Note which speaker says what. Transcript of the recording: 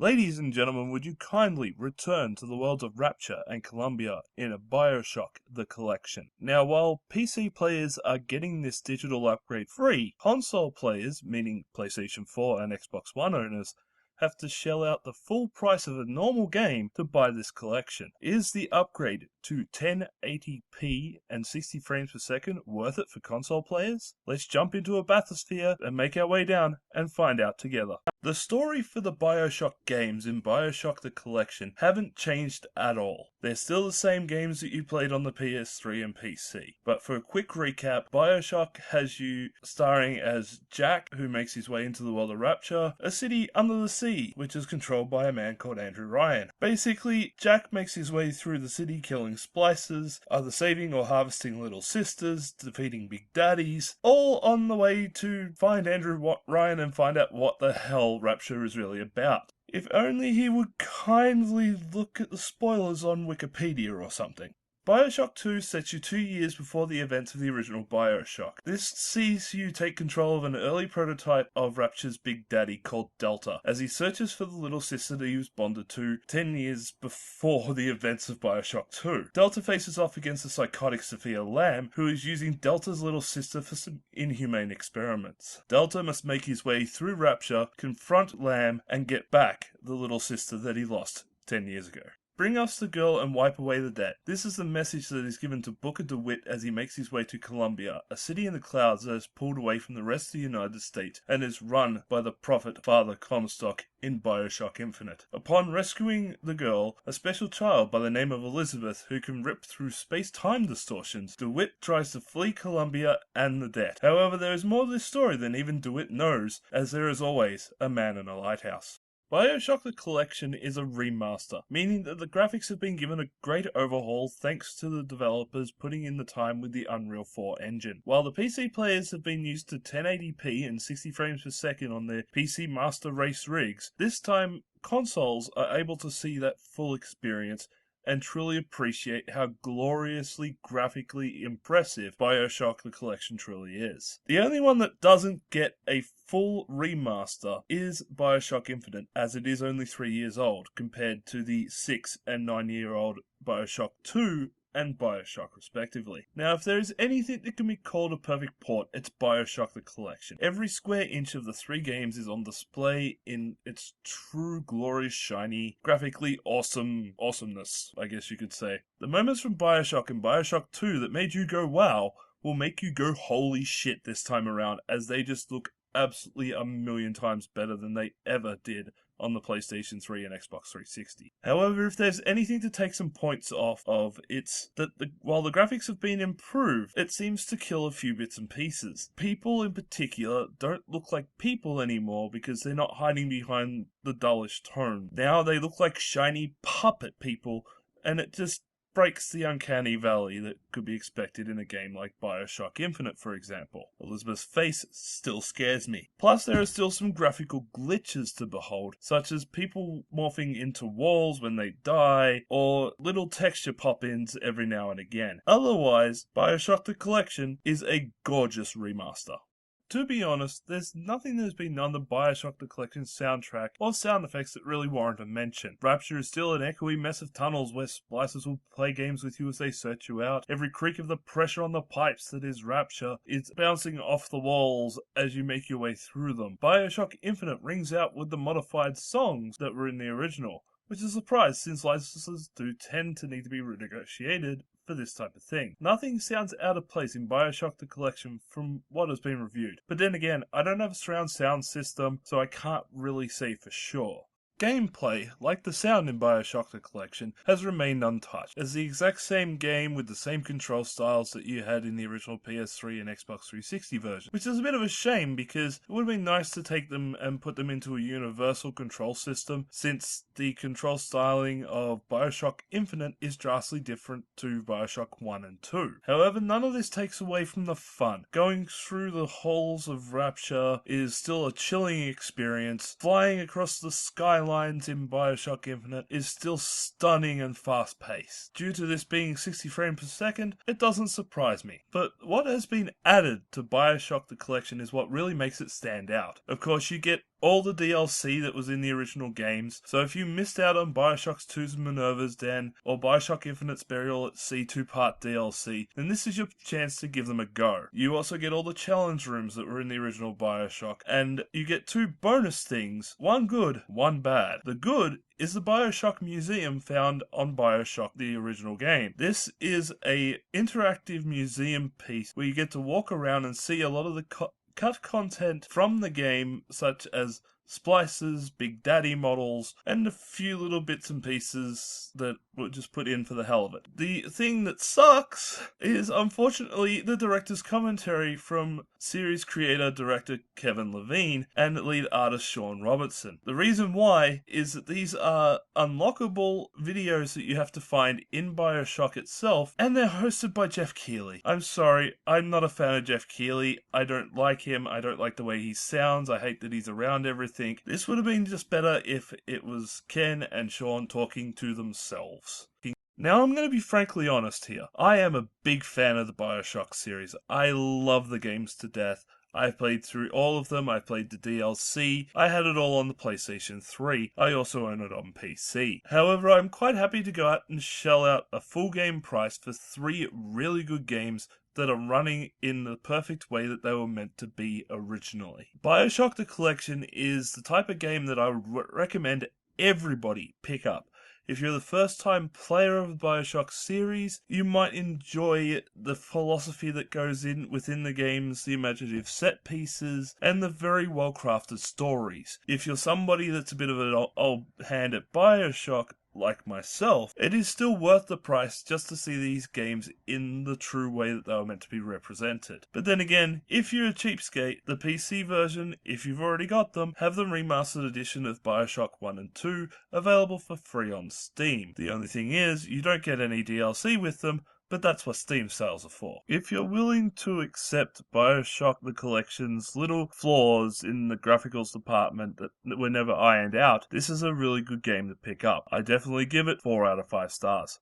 Speaker 1: Ladies and gentlemen, would you kindly return to the worlds of Rapture and Columbia in a Bioshock the Collection? Now, while PC players are getting this digital upgrade free, console players, meaning PlayStation 4 and Xbox One owners, have to shell out the full price of a normal game to buy this collection. Is the upgrade to 1080p and 60 frames per second worth it for console players? Let's jump into a bathysphere and make our way down and find out together. The story for the Bioshock games in Bioshock the Collection haven't changed at all. They're still the same games that you played on the PS3 and PC. But for a quick recap, Bioshock has you starring as Jack, who makes his way into the world of Rapture, a city under the sea, which is controlled by a man called Andrew Ryan. Basically, Jack makes his way through the city killing splicers, either saving or harvesting little sisters, defeating big daddies, all on the way to find Andrew Ryan and find out what the hell Rapture is really about. If only he would kindly look at the spoilers on Wikipedia or something. Bioshock 2 sets you 2 years before the events of the original Bioshock. This sees you take control of an early prototype of Rapture's Big Daddy called Delta, as he searches for the little sister that he was bonded to 10 years before the events of Bioshock 2. Delta faces off against the psychotic Sophia Lamb, who is using Delta's little sister for some inhumane experiments. Delta must make his way through Rapture, confront Lamb, and get back the little sister that he lost 10 years ago. Bring us the girl and wipe away the debt. This is the message that is given to Booker DeWitt as he makes his way to Columbia, a city in the clouds that is pulled away from the rest of the United States and is run by the prophet Father Comstock in Bioshock Infinite. Upon rescuing the girl, a special child by the name of Elizabeth who can rip through space-time distortions, DeWitt tries to flee Columbia and the debt. However, there is more to this story than even DeWitt knows, as there is always a man in a lighthouse. Bioshock the Collection is a remaster, meaning that the graphics have been given a great overhaul thanks to the developers putting in the time with the Unreal 4 engine. While the PC players have been used to 1080p and 60 frames per second on their PC Master Race rigs, this time consoles are able to see that full experience and truly appreciate how gloriously graphically impressive Bioshock the Collection truly is. The only one that doesn't get a full remaster is Bioshock Infinite, as it is only 3 years old, compared to the 6 and 9-year-old Bioshock 2 and Bioshock respectively. Now, if there is anything that can be called a perfect port, it's Bioshock the Collection. Every square inch of the 3 games is on display in its true glorious shiny, graphically awesomeness, I guess you could say. The moments from Bioshock and Bioshock 2 that made you go wow will make you go holy shit this time around, as they just look absolutely a million times better than they ever did on the PlayStation 3 and Xbox 360. However, if there's anything to take some points off of, it's that while the graphics have been improved, it seems to kill a few bits and pieces. People in particular don't look like people anymore because they're not hiding behind the dullish tone. Now they look like shiny puppet people, and it just breaks the uncanny valley that could be expected in a game like Bioshock Infinite, for example. Elizabeth's face still scares me. Plus, there are still some graphical glitches to behold, such as people morphing into walls when they die, or little texture pop-ins every now and again. Otherwise, Bioshock the Collection is a gorgeous remaster. To be honest, there's nothing that has been done to Bioshock the Collection's soundtrack or sound effects that really warrant a mention. Rapture is still an echoey mess of tunnels where splicers will play games with you as they search you out. Every creak of the pressure on the pipes that is Rapture is bouncing off the walls as you make your way through them. Bioshock Infinite rings out with the modified songs that were in the original, which is a surprise since licenses do tend to need to be renegotiated for this type of thing. Nothing sounds out of place in Bioshock the Collection from what has been reviewed. But then again, I don't have a surround sound system, so I can't really say for sure. Gameplay, like the sound in Bioshock the Collection, has remained untouched. It's the exact same game with the same control styles that you had in the original PS3 and Xbox 360 version, which is a bit of a shame because it would have been nice to take them and put them into a universal control system, since the control styling of Bioshock Infinite is drastically different to Bioshock 1 and 2. However, none of this takes away from the fun. Going through the halls of Rapture is still a chilling experience. Flying across the skyline skylines in Bioshock Infinite is still stunning and fast-paced. Due to this being 60 frames per second, it doesn't surprise me. But what has been added to Bioshock the Collection is what really makes it stand out. Of course, you get all the DLC that was in the original games, so if you missed out on Bioshock's 2's Minerva's Den or Bioshock Infinite's Burial at Sea 2-part DLC, then this is your chance to give them a go. You also get all the challenge rooms that were in the original Bioshock, and you get 2 bonus things, one good, one bad. The good is the Bioshock Museum found on Bioshock, the original game. This is a interactive museum piece where you get to walk around and see a lot of the cut content from the game, such as splices, Big Daddy models, and a few little bits and pieces that were just put in for the hell of it. The thing that sucks is, unfortunately, the director's commentary from series creator-director Kevin Levine and lead artist Sean Robertson. The reason why is that these are unlockable videos that you have to find in Bioshock itself, and they're hosted by Jeff Keighley. I'm sorry, I'm not a fan of Jeff Keighley. I don't like him. I don't like the way he sounds. I hate that he's around everything. This would have been just better if it was Ken and Sean talking to themselves. Now, I'm going to be frankly honest here. I am a big fan of the Bioshock series. I love the games to death. I've played through all of them. I played the DLC. I had it all on the PlayStation 3. I also own it on PC. However, I'm quite happy to go out and shell out a full game price for 3 really good games that are running in the perfect way that they were meant to be originally. Bioshock the Collection is the type of game that I would recommend everybody pick up. If you're the first time player of the Bioshock series, you might enjoy the philosophy that goes in within the games, the imaginative set pieces, and the very well crafted stories. If you're somebody that's a bit of an old hand at Bioshock, like myself, it is still worth the price just to see these games in the true way that they were meant to be represented. But then again, if you're a cheapskate, the PC version, if you've already got them, have the remastered edition of Bioshock 1 and 2 available for free on Steam. The only thing is, you don't get any DLC with them, but that's what Steam sales are for. If you're willing to accept Bioshock the Collection's little flaws in the graphics department that were never ironed out, this is a really good game to pick up. I definitely give it 4 out of 5 stars.